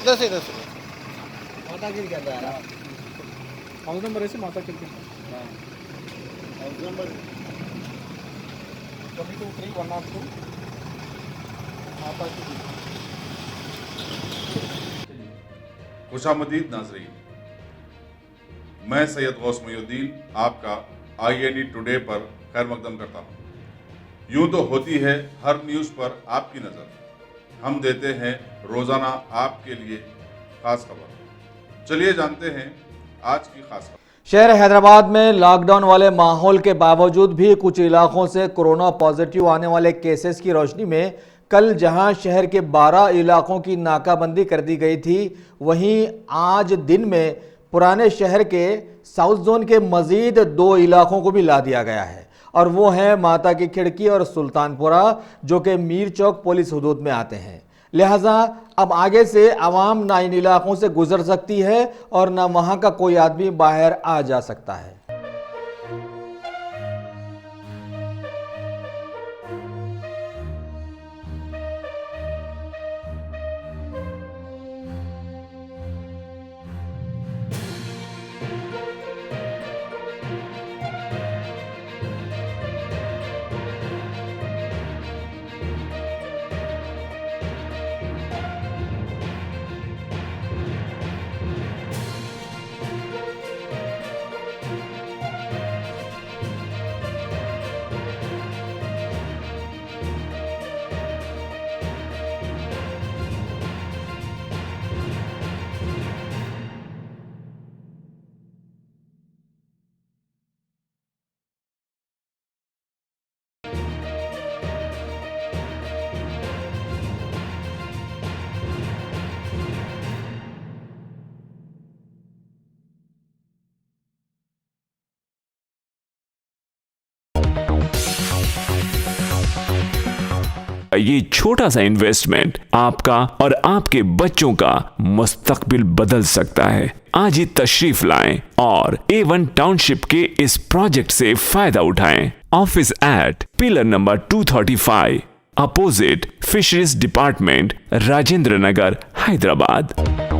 इधर से मातागिरी के अंदर है हाउस नंबर ऐसे माता के हाउस नंबर 223102 माता की खुशामदीद नाजरीन, मैं सैयद गौस मुहिउद्दीन आपका INE टुडे पर खैर मकदम करता हूँ। यूं तो होती है हर न्यूज़ पर आपकी नज़र, हम देते हैं रोज़ाना आपके लिए खास खबर। चलिए जानते हैं आज की खास खबर। शहर हैदराबाद में लॉकडाउन वाले माहौल के बावजूद भी कुछ इलाकों से कोरोना पॉजिटिव आने वाले केसेस की रोशनी में कल जहां शहर के 12 इलाकों की नाकाबंदी कर दी गई थी, वहीं आज दिन में पुराने शहर के साउथ जोन के मजीद 2 इलाकों को भी ला दिया गया है और वो हैं माता की खिड़की और सुल्तानपुरा, जो कि मीर चौक पुलिस हुदूद में आते हैं। लिहाजा अब आगे से आवाम ना इन इलाकों से गुजर सकती है और ना वहां का कोई आदमी बाहर आ जा सकता है। ये छोटा सा इन्वेस्टमेंट आपका और आपके बच्चों का मुस्तकबिल बदल सकता है। आज ही तशरीफ लाएं और A1 टाउनशिप के इस प्रोजेक्ट से फायदा उठाएं। Office at pillar number 235 opposite fisheries department, Rajendra Nagar, Hyderabad.